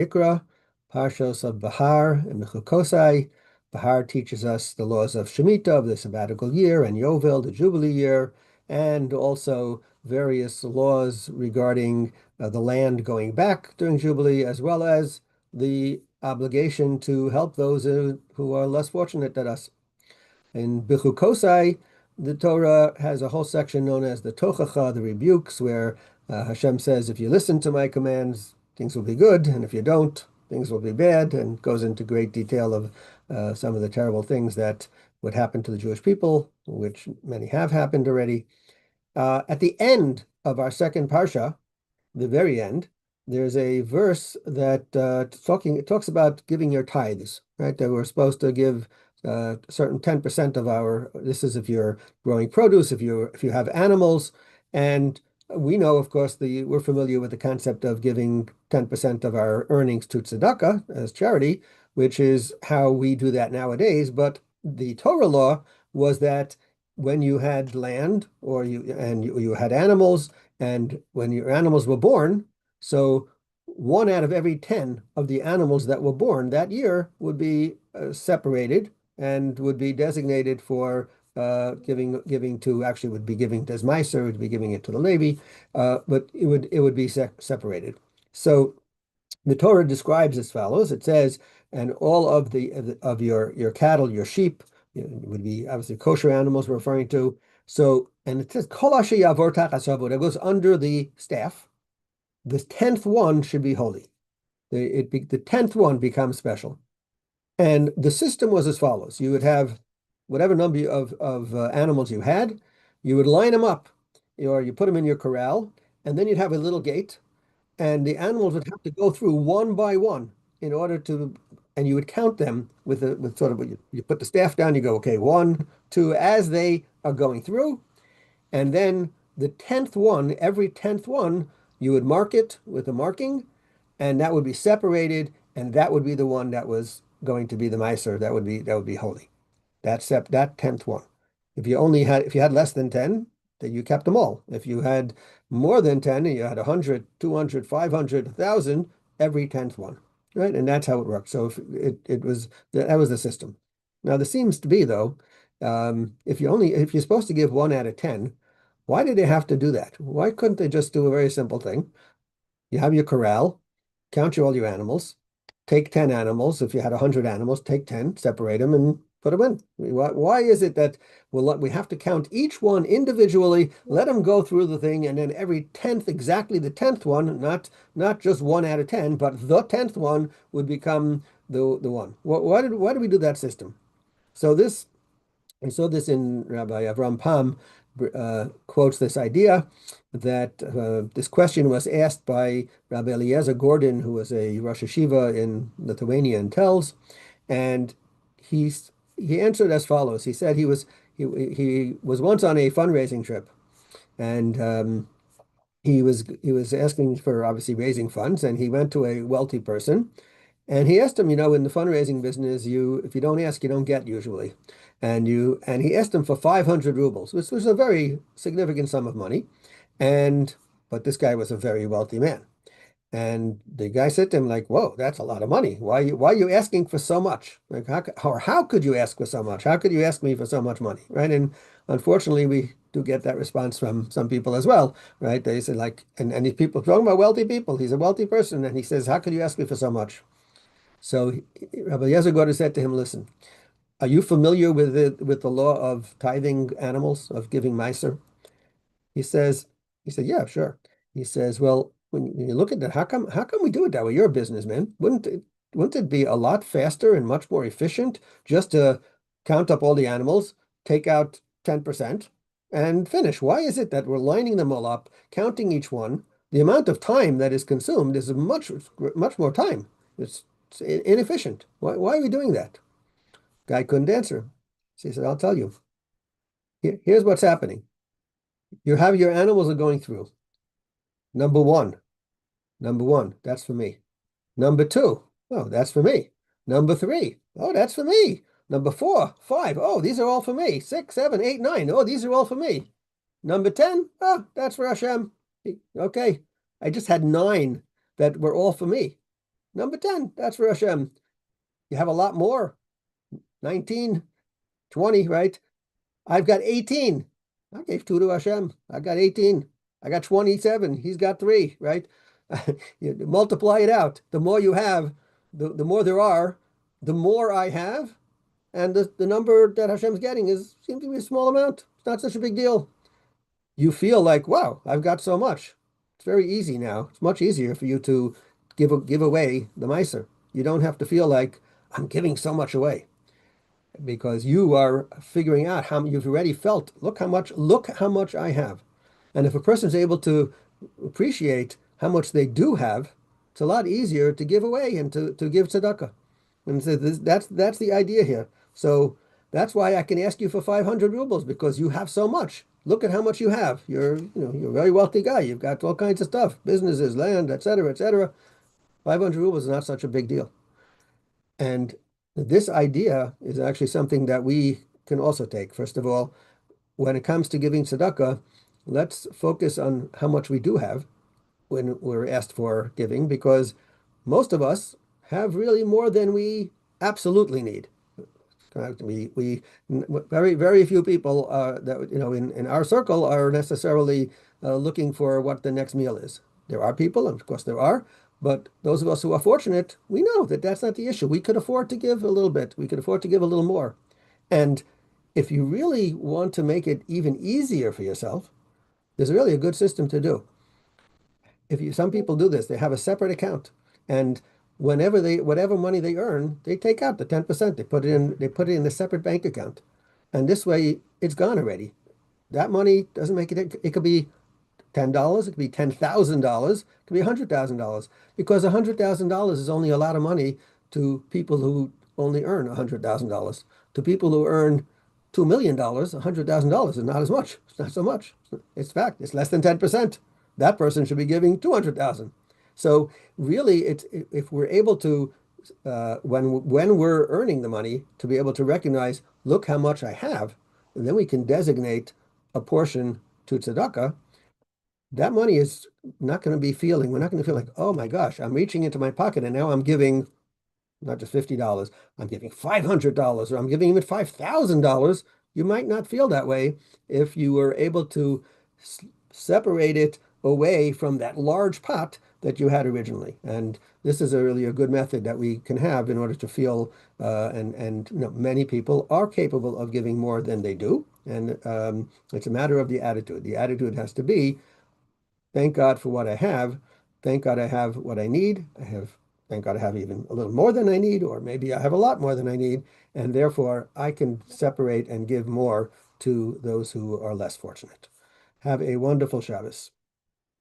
Ikra, Parshas of Bahar and Bechukosai. Bahar teaches us the laws of Shemitah, of the sabbatical year, and Yovel, the Jubilee year, and also various laws regarding the land going back during Jubilee, as well as the obligation to help those who are less fortunate than us. In Bechukosai, the Torah has a whole section known as the Tochacha, the rebukes, where Hashem says, if you listen to my commands, things will be good, and if you don't, things will be bad, and goes into great detail of some of the terrible things that would happen to the Jewish people, which many have happened already. At the end of our second Parsha, the very end, there's a verse that it talks about giving your tithes, right? That we're supposed to give certain 10% of our, this is if you're growing produce, if you have animals, and we know, of course, we're familiar with the concept of giving 10% of our earnings to Tzedakah as charity, which is how we do that nowadays. But the Torah law was that when you had land or you had animals, and when your animals were born, so 1 out of every 10 of the animals that were born that year would be separated and would be designated for giving to, actually would be giving to Meiser, would be giving it to the Levi, but it would be separated. So the Torah describes as follows. It says, and all of your cattle, your sheep, would be obviously kosher animals we're referring to. So, and it says, Kol asher yavor tachas shavur, that goes under the staff. The 10th one should be holy. The 10th one becomes special. And the system was as follows. You would have whatever number of animals you had, you would line them up, or you put them in your corral, and then you'd have a little gate, and the animals would have to go through one by one in order to, and you would count them with sort of, you put the staff down, you go, okay, 1, 2, as they are going through, and then the 10th one, every 10th one, you would mark it with a marking, and that would be separated, and that would be the one that was going to be the Meiser, that would be holy. That 10th one. If you had less than 10, then you kept them all. If you had more than 10, and you had 100, 200, 500, 1,000, every 10th one, right? And that's how it worked. So if it was that was the system. Now there seems to be, though, if you're supposed to give 1 out of 10, why did they have to do that? Why couldn't they just do a very simple thing? You have your corral, count all your animals, take 10 animals. If you had 100 animals, take 10, separate them, and put them in. Why is it that we have to count each one individually, let them go through the thing, and then every 10th, exactly the 10th one, not just 1 out of 10, but the 10th one would become the one. Why did we do that system? So I saw this in Rabbi Avram Pam quotes this idea that this question was asked by Rabbi Eliezer Gordon, who was a Rosh Hashiva in Lithuania and Telz, and he answered as follows. He said he was once on a fundraising trip, and he was asking for obviously raising funds, and he went to a wealthy person, and he asked him, in the fundraising business, if you don't ask, you don't get usually. And he asked him for 500 rubles, which was a very significant sum of money. But this guy was a very wealthy man. And the guy said to him, like, whoa, that's a lot of money. Why are you asking for so much? Like, how could you ask for so much? How could you ask me for so much money? Right. And unfortunately, we do get that response from some people as well. Right. They say, like, and these people talking about wealthy people. He's a wealthy person. And he says, how could you ask me for so much? So Rabbi Eliezer Gordon said to him, listen, are you familiar with the law of tithing animals, of giving Meiser? He says, he said, yeah, sure. He says, well, when you look at that, how come we do it that way? You're a businessman. Wouldn't it be a lot faster and much more efficient just to count up all the animals, take out 10%, and finish? Why is it that we're lining them all up, counting each one? The amount of time that is consumed is much more time. It's inefficient. Why are we doing that? Guy couldn't answer. So he said, I'll tell you. Here's what's happening. You have your animals are going through. Number one, that's for me. Number two, oh, that's for me. Number three, oh, that's for me. Number four, five, oh, these are all for me. 6, 7, 8, 9, oh, these are all for me. Number 10, oh, that's for Hashem. Okay, I just had 9 that were all for me. Number 10, that's for Hashem. You have a lot more, 19, 20, right? I've got 18. I gave two to Hashem. I got 18. I got 27. He's got three, right? You multiply it out. The more you have, the more there are, the more I have. And the number that Hashem's getting seems to be a small amount. It's not such a big deal. You feel like, wow, I've got so much. It's very easy now. It's much easier for you to give away the miser. You don't have to feel like I'm giving so much away because you are figuring out how you've already felt, look how much I have. And if a person is able to appreciate how much they do have, it's a lot easier to give away and to give tzedakah. And so that's the idea here. So that's why I can ask you for 500 rubles because you have so much. Look at how much you have. You're a very wealthy guy. You've got all kinds of stuff, businesses, land, etc., etc. 500 rubles is not such a big deal. And this idea is actually something that we can also take. First of all, when it comes to giving tzedakah, let's focus on how much we do have when we're asked for giving, because most of us have really more than we absolutely need. We very few people that in our circle are necessarily looking for what the next meal is. There are people, and of course there are, but those of us who are fortunate, we know that that's not the issue. We could afford to give a little bit. We could afford to give a little more. And if you really want to make it even easier for yourself, there's really a good system to do. Some people do this, they have a separate account, and whatever money they earn, they take out the 10%. They put it in a separate bank account. And this way it's gone already. That money doesn't make it could be $10, it could be $10,000, it could be $100,000, because $100,000 is only a lot of money to people who only earn $100,000. To people who earn $2 million, $100,000 is not as much. It's not so much. It's fact. It's less than 10%. That person should be giving 200,000. So really, if we're able to, when we're earning the money, to be able to recognize, look how much I have, and then we can designate a portion to tzedakah. That money is not going to be feeling, we're not going to feel like, oh my gosh, I'm reaching into my pocket and now I'm giving not just $50, I'm giving $500 or I'm giving even $5,000. You might not feel that way if you were able to separate it away from that large pot that you had originally. And this is really a good method that we can have in order to feel, and many people are capable of giving more than they do. And it's a matter of the attitude. The attitude has to be, thank God for what I have. Thank God I have what I need. Thank God I have even a little more than I need, or maybe I have a lot more than I need. And therefore, I can separate and give more to those who are less fortunate. Have a wonderful Shabbos.